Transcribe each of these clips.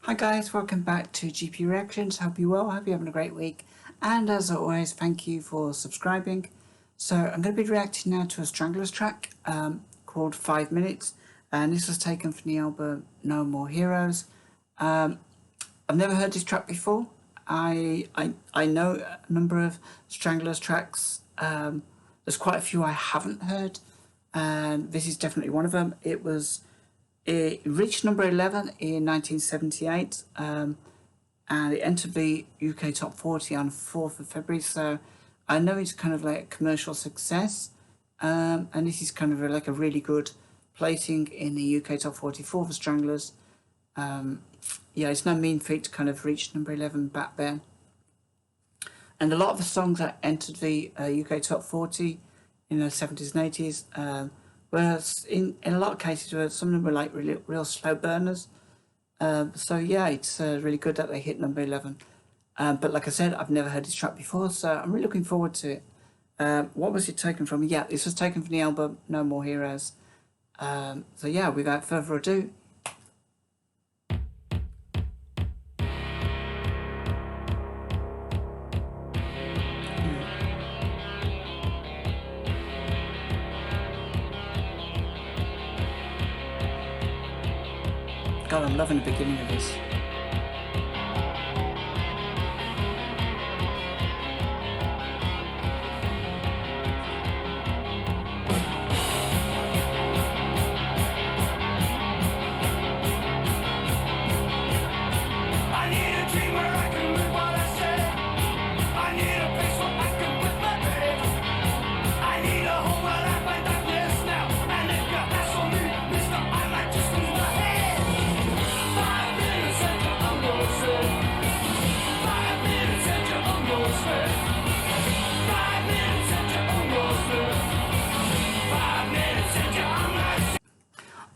Hi guys, welcome back to GP Reactions. Hope you're well, hope you're having a great week. And as always, thank you for subscribing. So I'm going to be reacting now to a Stranglers track called 5 Minutes. And this was taken from the album No More Heroes. I've never heard this track before. I know a number of Stranglers tracks. There's quite a few I haven't heard. And this is definitely one of them. It reached number 11 in 1978 and it entered the UK Top 40 on 4th of February, so I know it's kind of like a commercial success, and this is kind of like a really good placing in the UK Top 44 for Stranglers. Yeah, it's no mean feat to kind of reach number 11 back then. And a lot of the songs that entered the UK Top 40 in the 70s and 80s whereas in a lot of cases, some of them were like real slow burners. So yeah, it's really good that they hit number 11. But like I said, I've never heard this track before, so I'm really looking forward to it. What was it taken from? Yeah, this was taken from the album No More Heroes. So yeah, without further ado, God, I'm loving the beginning of this.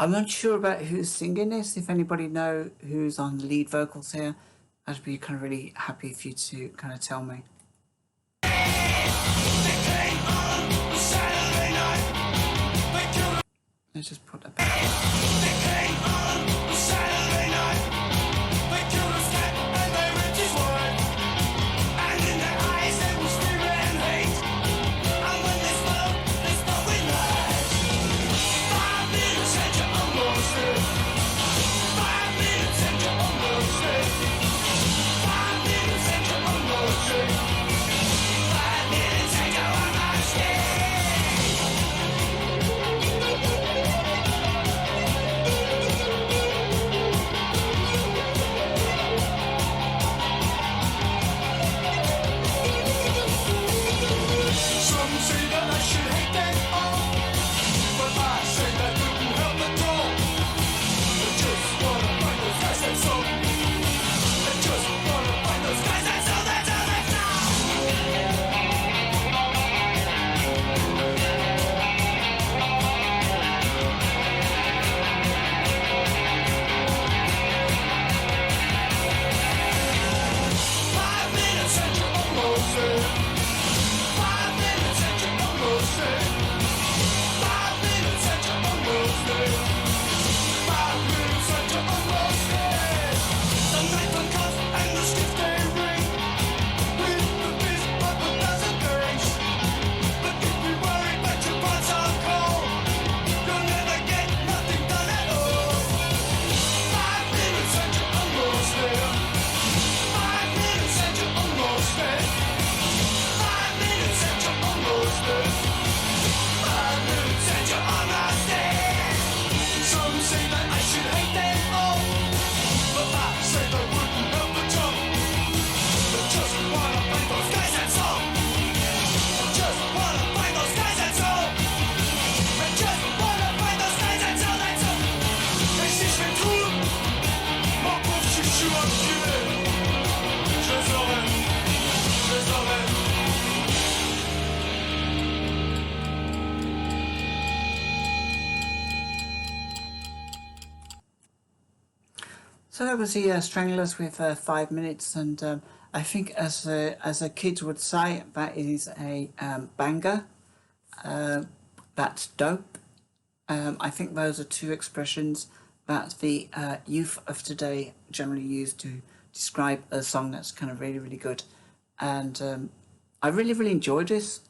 I'm not sure about who's singing this. If anybody know who's on the lead vocals here, I'd be kind of really happy for you to kind of tell me. Let's just put that back. So that was the Stranglers with 5 minutes, and I think as a kid would say, that is a banger. That's dope. I think those are two expressions that the youth of today generally use to describe a song that's kind of really, really good. And I really, really enjoyed this.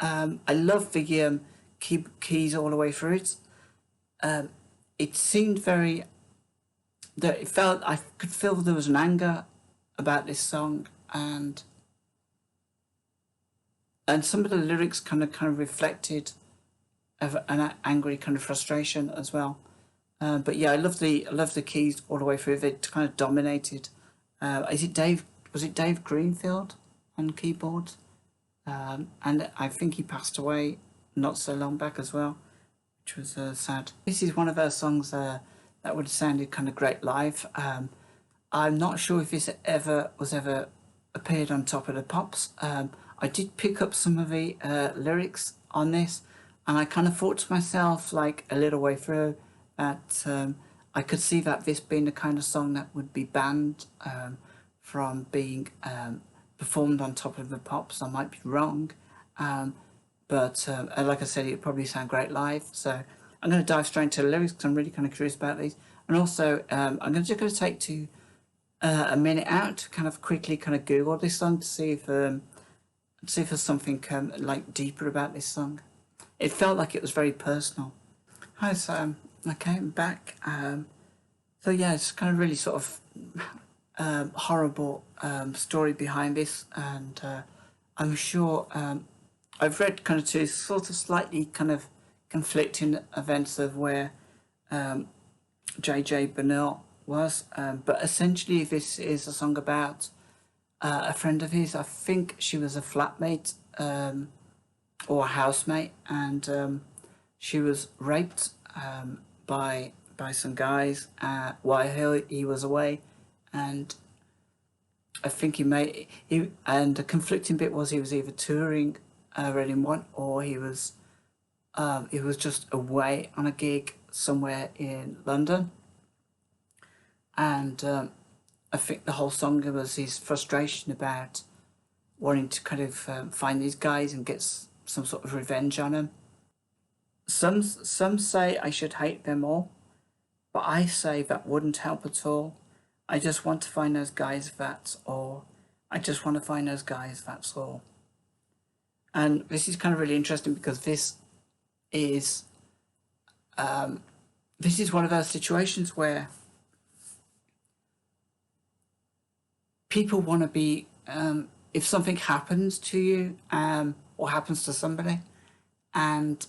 I love the keys all the way through it. It seemed very, that it felt, I could feel there was an anger about this song, and some of the lyrics kind of reflected an angry kind of frustration as well. But yeah, I love the keys all the way through. They kind of dominated. Is it Dave? Was it Dave Greenfield on keyboards? And I think he passed away not so long back as well, which was sad. This is one of those songs that would have sounded kind of great live. I'm not sure if this ever appeared on Top of the Pops. I did pick up some of the lyrics on this, and I kind of thought to myself, like a little way through, that I could see that this being the kind of song that would be banned from being performed on Top of the Pops. I might be wrong, but like I said, it would probably sound great live. So I'm going to dive straight into the lyrics because I'm really kind of curious about these. And also, I'm just going to take a minute out to kind of quickly kind of Google this song to see if there's something like deeper about this song. It felt like it was very personal. Hi, so I came back. So yeah, it's kind of really sort of horrible story behind this, and I'm sure I've read kind of two sort of slightly kind of conflicting events of where JJ Burnell was, but essentially this is a song about a friend of his. I think she was a flatmate or a housemate, and she was raped by some guys while he was away, and I think and the conflicting bit was he was either touring Reading One, or he was just away on a gig somewhere in London, and I think the whole song was his frustration about wanting to kind of find these guys and get some sort of revenge on them. Some say I should hate them all, but I say that wouldn't help at all. I just want to find those guys, that's all. I just want to find those guys, that's all. And this is kind of really interesting because this is one of those situations where people want to be, if something happens to you or happens to somebody, and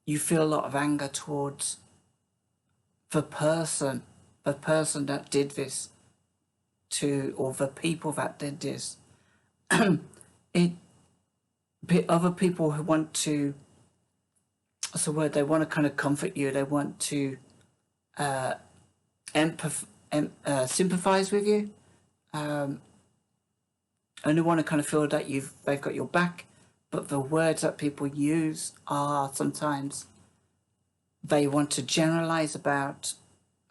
you feel a lot of anger towards the person that did this or the people that did this, other people who want to, what's the word, they want to kind of comfort you, they want to sympathize with you, and they want to kind of feel that they've got your back. But the words that people use are sometimes they want to generalize about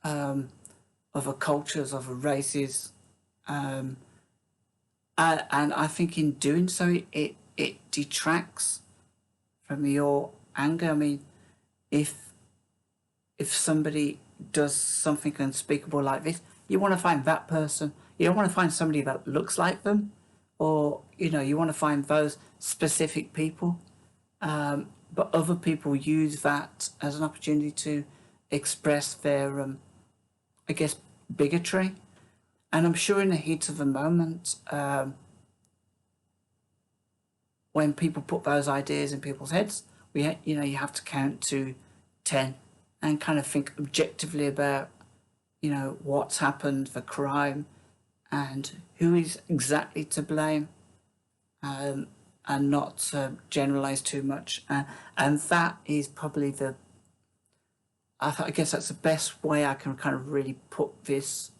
other cultures, other races, and I think in doing so it detracts from your anger. I mean, if somebody does something unspeakable like this, you want to find that person. You don't want to find somebody that looks like them, or you want to find those specific people. But other people use that as an opportunity to express their, I guess, bigotry. And I'm sure in the heat of the moment, when people put those ideas in people's heads, you have to count to 10 and kind of think objectively about, what's happened, the crime, and who is exactly to blame, and not generalise too much. And that is probably I guess that's the best way I can kind of really put this.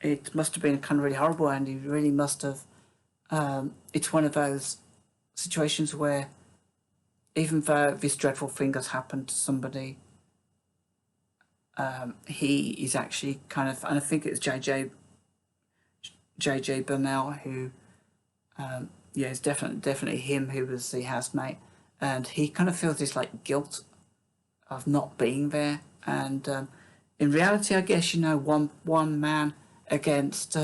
It must have been kind of really horrible, and he really must have. It's one of those situations where, even though this dreadful thing has happened to somebody, he is actually kind of, and I think it's JJ Burnell who, it's definitely him who was the housemate, and he kind of feels this like guilt of not being there, and in reality, I guess, you know, one man against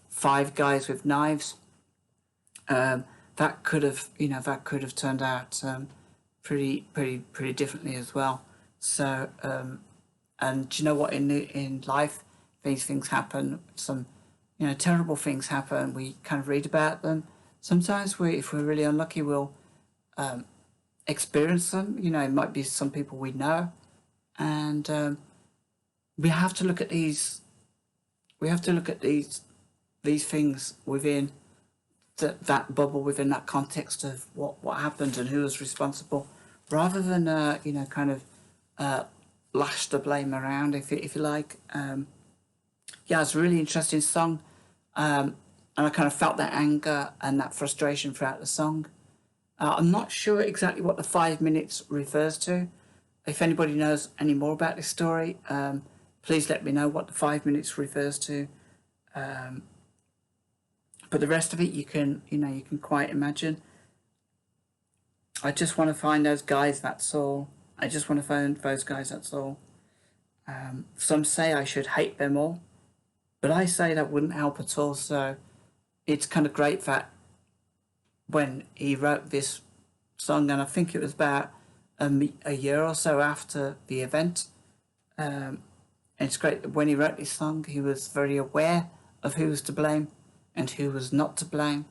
5 guys with knives. That could have, you know, that could have turned out pretty differently as well. So, and do you know what? In life, these things happen. Some, you know, terrible things happen. We kind of read about them. Sometimes if we're really unlucky, we'll experience them. You know, it might be some people we know, and we have to look at these. We have to look at these things within that bubble, within that context of what happened and who was responsible, rather than you know, kind of lash the blame around, if you like. Yeah, it's a really interesting song, and I kind of felt that anger and that frustration throughout the song. I'm not sure exactly what the 5 minutes refers to. If anybody knows any more about this story, please let me know what the 5 minutes refers to. But the rest of it, you can quite imagine. I just want to find those guys, that's all. I just want to find those guys, that's all. Some say I should hate them all, but I say that wouldn't help at all. So it's kind of great that when he wrote this song, and I think it was about a year or so after the event, and it's great that when he wrote this song, he was very aware of who was to blame and who was not to blame.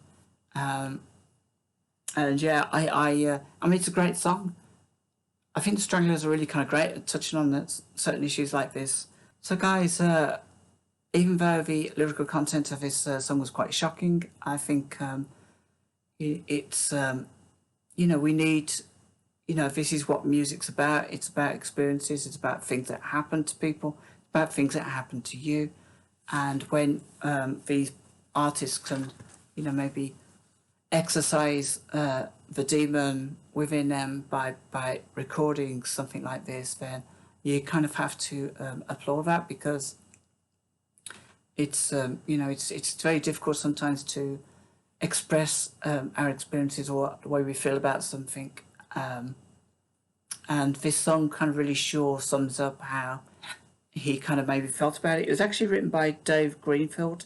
And yeah, I mean, it's a great song. I think the Stranglers are really kind of great at touching on certain issues like this. So guys, even though the lyrical content of this song was quite shocking, I think it's, you know, we need, you know, this is what music's about. It's about experiences. It's about things that happen to people, about things that happen to you. And when these artists can, you know, maybe exercise the demon within them by recording something like this, then you kind of have to applaud that, because it's you know, it's very difficult sometimes to express our experiences or the way we feel about something, and this song kind of really sure sums up how he kind of maybe felt about it. It was actually written by Dave Greenfield,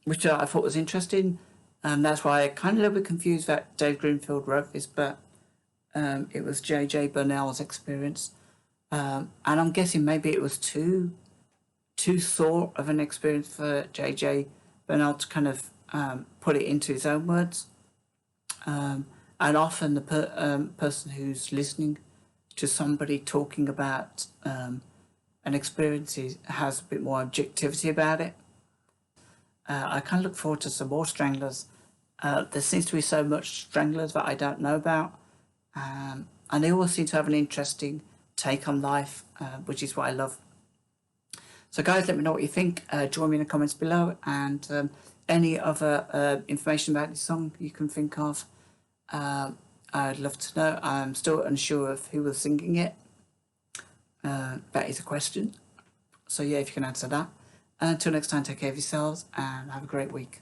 which I thought was interesting. That's why I kind of a little bit confused that Dave Greenfield wrote this, but it was J.J. Burnell's experience. And I'm guessing maybe it was too sore of an experience for J.J. Burnell to kind of put it into his own words. And often the person who's listening to somebody talking about an experience has a bit more objectivity about it. I kind of look forward to some more Stranglers. There seems to be so much Stranglers that I don't know about. And they all seem to have an interesting take on life, which is what I love. So guys, let me know what you think. Join me in the comments below, and any other information about this song you can think of. I'd love to know. I'm still unsure of who was singing it. That is a question. So yeah, if you can answer that. Until next time, take care of yourselves and have a great week.